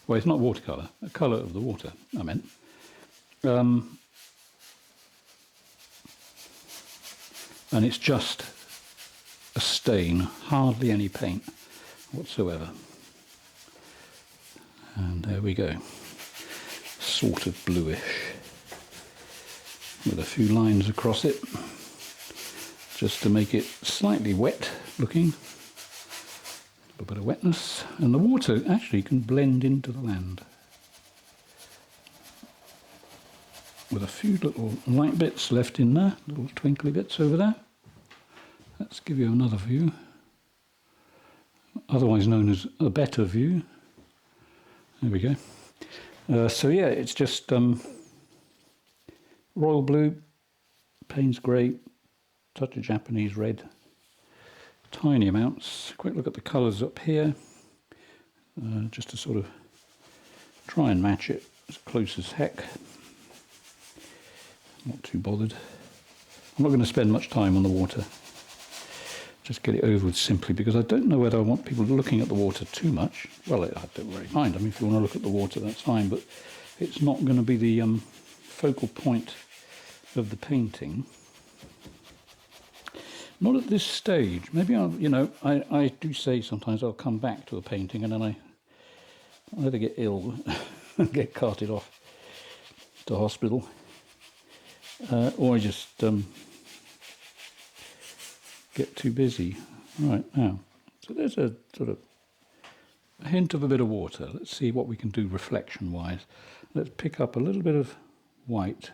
Well, it's not watercolour, a colour of the water, I meant. And it's just a stain, hardly any paint whatsoever. And there we go, sort of bluish, with a few lines across it, just to make it slightly wet looking, a little bit of wetness, and the water actually can blend into the land with a few little light bits left in there, little twinkly bits over there. Let's give you another view, otherwise known as a better view. There we go. So yeah, it's just royal blue, Payne's grey, touch of Japanese red, tiny amounts. Quick look at the colours up here, just to sort of try and match it as close as heck. Not too bothered. I'm not going to spend much time on the water. Just get it over with simply, because I don't know whether I want people looking at the water too much. Well, I don't really mind. I mean, if you want to look at the water, that's fine, but it's not going to be the focal point of the painting. Not at this stage. Maybe I do say sometimes I'll come back to a painting and then I either get ill and get carted off to hospital, or I just get too busy. Right, now, so there's a sort of a hint of a bit of water. Let's see what we can do reflection-wise. Let's pick up a little bit of white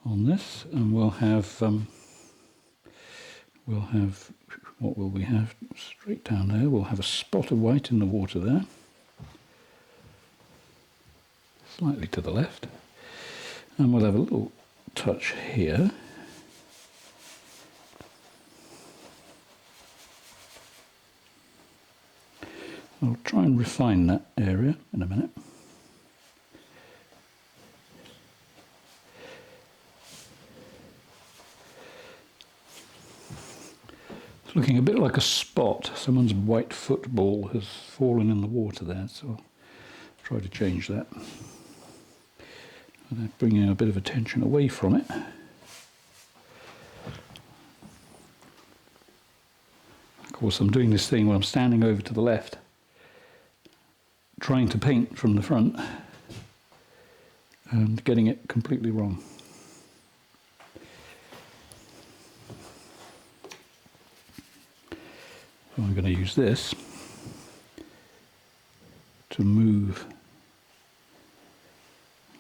on this, and we'll have, what will we have? Straight down there, we'll have a spot of white in the water there. Slightly to the left. And we'll have a little touch here. I'll try and refine that area in a minute. It's looking a bit like a spot. Someone's white football has fallen in the water there, so I'll try to change that. And bringing a bit of attention away from it. Of course, I'm doing this thing where I'm standing over to the left, trying to paint from the front and getting it completely wrong. So I'm going to use this to move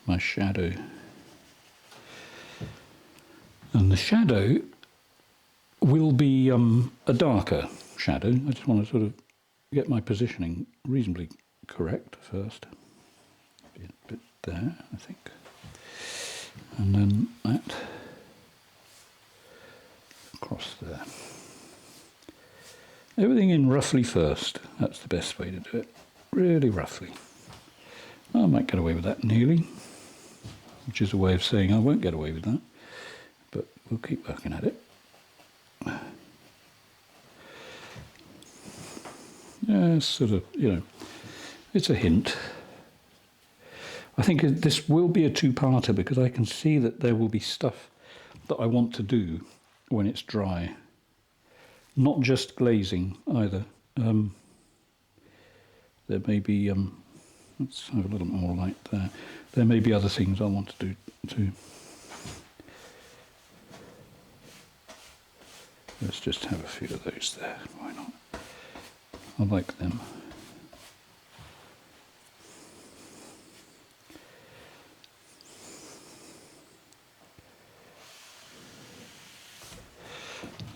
my shadow. And the shadow will be a darker shadow. I just want to sort of get my positioning reasonably correct first. Be a bit there, I think. And then that across there. Everything in roughly first. That's the best way to do it. Really roughly. I might get away with that nearly, which is a way of saying I won't get away with that. But we'll keep working at it. Yeah, sort of, it's a hint. I think this will be a two-parter because I can see that there will be stuff that I want to do when it's dry. Not just glazing either. There may be, let's have a little more light there. There may be other things I want to do too. Let's just have a few of those there, why not? I like them.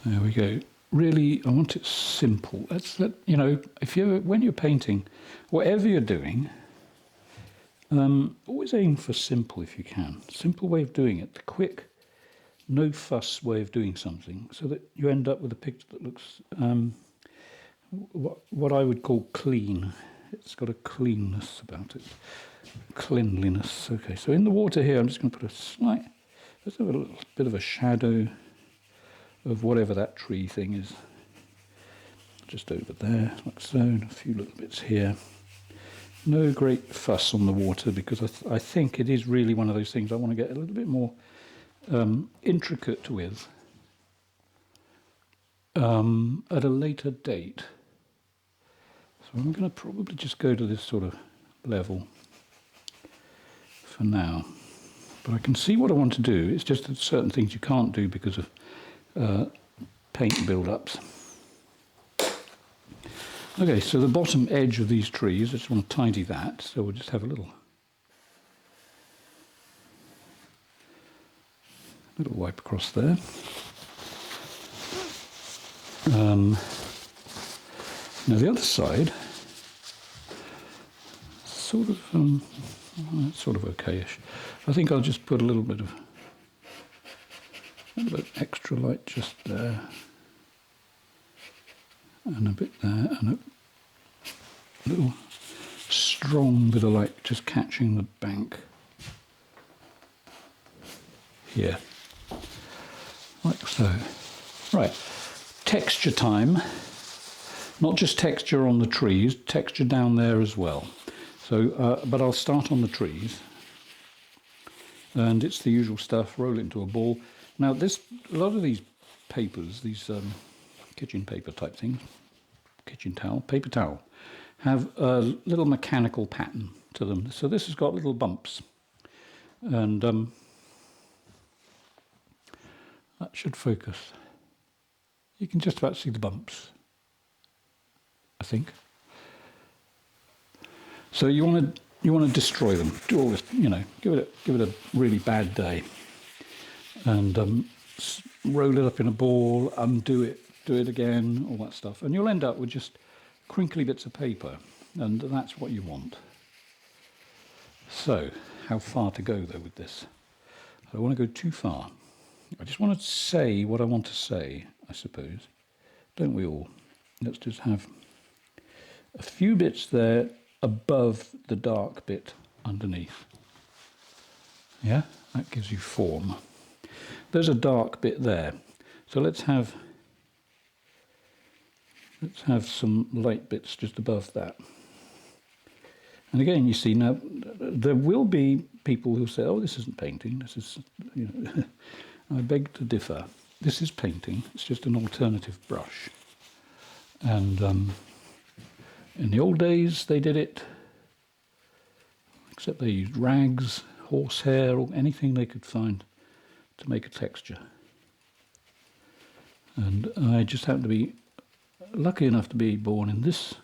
There we go. Really, I want it simple. That's that. You know, when you're painting, whatever you're doing, always aim for simple if you can. Simple way of doing it. The quick, no fuss way of doing something, so that you end up with a picture that looks what I would call clean. It's got a cleanness about it. Cleanliness. Okay, so in the water here, I'm just going to put let's have a little bit of a shadow of whatever that tree thing is. Just over there, like so, and a few little bits here. No great fuss on the water, because I think it is really one of those things I want to get a little bit more intricate with at a later date. So I'm going to probably just go to this sort of level for now. But I can see what I want to do. It's just that certain things you can't do because of paint build-ups. Okay, so the bottom edge of these trees, I just want to tidy that. So we'll just have a little wipe across there. Now the other side, sort of okayish. I think I'll just put a little bit of extra light just there, and a bit there, and a little strong bit of light just catching the bank here, like so. Right, texture time. Not just texture on the trees, texture down there as well. So, but I'll start on the trees, and it's the usual stuff. Roll it into a ball. Now, a lot of these papers, these kitchen paper type things, paper towel, have a little mechanical pattern to them. So this has got little bumps, and that should focus. You can just about see the bumps, I think. So you want to destroy them. Do all this, give it a really bad day, and roll it up in a ball, undo it, do it again, all that stuff, and you'll end up with just crinkly bits of paper, and that's what you want. So, how far to go though with this? I don't want to go too far. I just want to say what I want to say, I suppose. Don't we all? Let's just have a few bits there above the dark bit underneath. Yeah, that gives you form. There's a dark bit there. So let's have some light bits just above that. And again, you see, now there will be people who say, "Oh, this isn't painting. This is," I beg to differ. This is painting. It's just an alternative brush. And in the old days, they did it, except they used rags, horsehair, or anything they could find to make a texture. And I just happened to be lucky enough to be born in this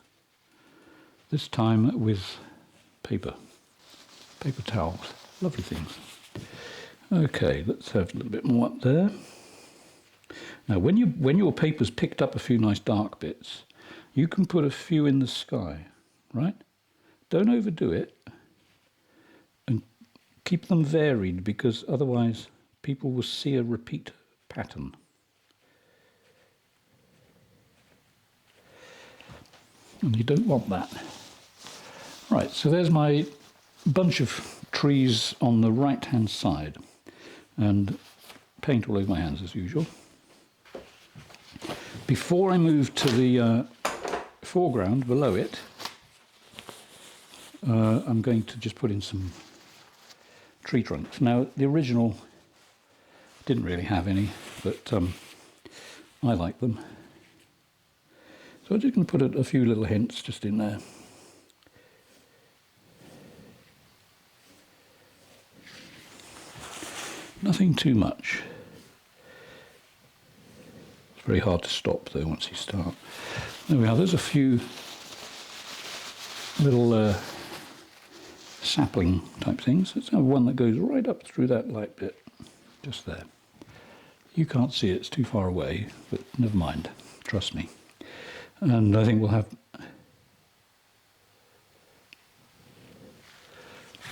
time with paper towels, lovely things. Okay, let's have a little bit more up there. Now, when your paper's picked up a few nice dark bits, you can put a few in the sky, right? Don't overdo it, and keep them varied, because otherwise people will see a repeat pattern. And you don't want that. Right, so there's my bunch of trees on the right-hand side, and paint all over my hands as usual. Before I move to the foreground below it, I'm going to just put in some tree trunks. Now, the original didn't really have any, but I like them. So I'm just going to put a few little hints just in there. Nothing too much. It's very hard to stop though once you start. There we are. There's a few little sapling type things. Let's have one that goes right up through that light bit, just there. You can't see it, it's too far away, but never mind, trust me. And I think we'll have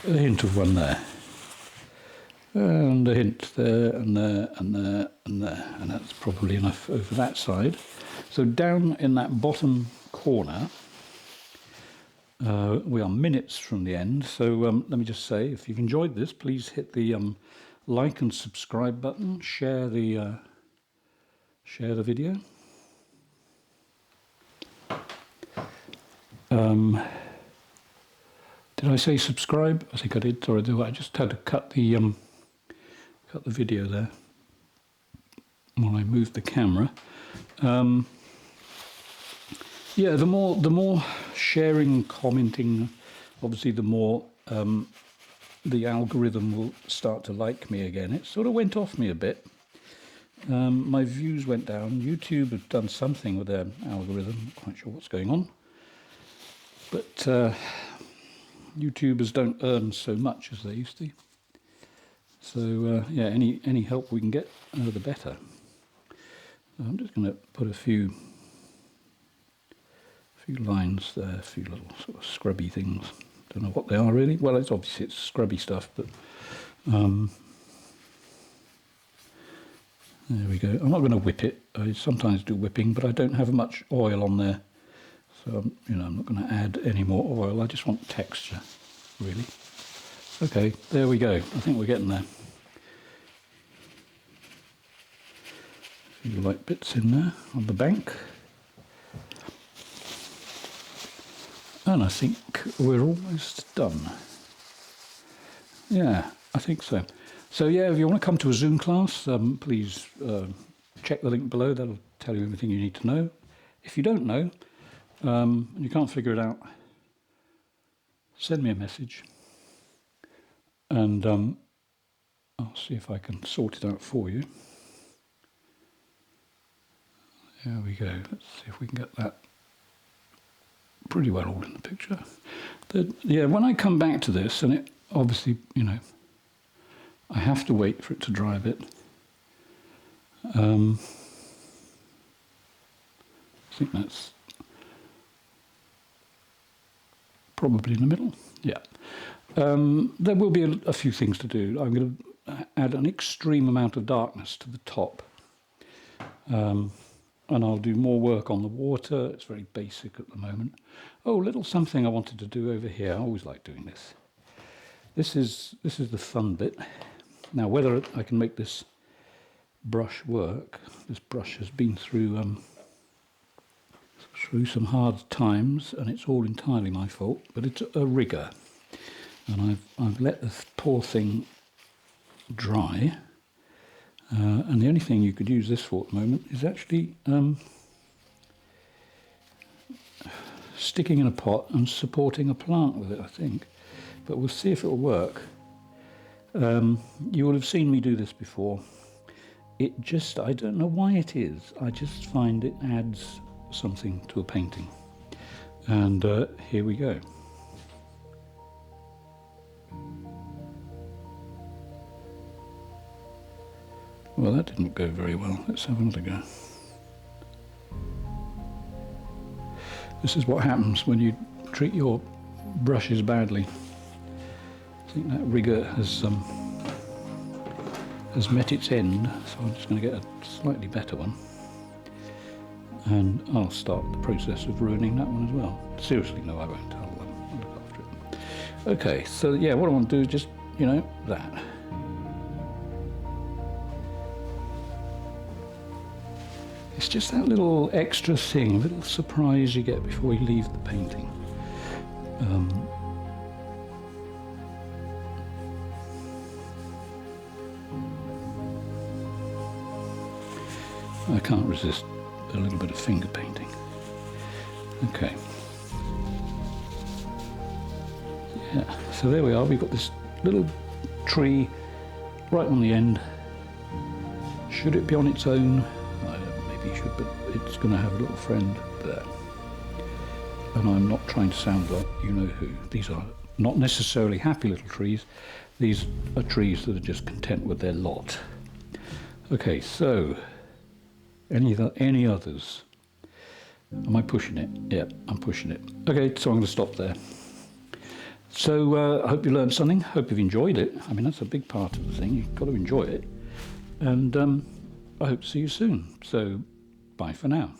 a hint of one there. And a hint there, and there, and there, and there. And that's probably enough over that side. So down in that bottom corner, we are minutes from the end. So let me just say, if you've enjoyed this, please hit the like and subscribe button. Share the video. Did I say subscribe? I think I did. Sorry, I just had to cut the video there while I moved the camera. Yeah, the more sharing, commenting, obviously the more the algorithm will start to like me again. It sort of went off me a bit. My views went down. YouTube have done something with their algorithm. Not quite sure what's going on. But YouTubers don't earn so much as they used to. So yeah, any help we can get, the better. So I'm just going to put a few lines there, a few little sort of scrubby things. Don't know what they are really. Well, it's obviously it's scrubby stuff, but there we go. I'm not going to whip it. I sometimes do whipping, but I don't have much oil on there, so you know I'm not going to add any more oil. I just want texture, really. Okay, there we go. I think we're getting there. A few light bits in there on the bank. And I think we're almost done. Yeah, I think so. So yeah, if you want to come to a Zoom class, please check the link below. That'll tell you everything you need to know. If you don't know, and you can't figure it out, send me a message. And I'll see if I can sort it out for you. There we go. Let's see if we can get that pretty well all in the picture. Yeah, when I come back to this, and it obviously, you know, I have to wait for it to dry a bit. I think that's probably in the middle. Yeah. There will be a few things to do. I'm going to add an extreme amount of darkness to the top. And I'll do more work on the water. It's very basic at the moment. Oh, little something I wanted to do over here. I always like doing this. This is the fun bit. Now, whether I can make this brush work, this brush has been through some hard times, and it's all entirely my fault. But it's a rigger, and I've let the poor thing dry. And the only thing you could use this for at the moment is actually sticking in a pot and supporting a plant with it, I think. But we'll see if it'll work. You will have seen me do this before. It just, I don't know why it is, I just find it adds something to a painting. And here we go. Well, that didn't go very well. Let's have another go. This is what happens when you treat your brushes badly. I think that rigger has met its end, so I'm just going to get a slightly better one. And I'll start the process of ruining that one as well. Seriously, no, I won't. I'll look after it. Okay, so yeah, what I want to do is just, you know, that. It's just that little extra thing, a little surprise you get before you leave the painting. I can't resist a little bit of finger painting. Okay. Yeah, so there we are. We've got this little tree right on the end. Should it be on its own? I don't know, maybe maybe you should, but it's going to have a little friend there. And I'm not trying to sound like you know who. These are not necessarily happy little trees. These are trees that are just content with their lot. Okay, so any others? Am I pushing it? Yeah, I'm pushing it. Okay, so I'm going to stop there. So I hope you learned something. Hope you've enjoyed it. I mean, that's a big part of the thing. You've got to enjoy it. And I hope to see you soon. So bye for now.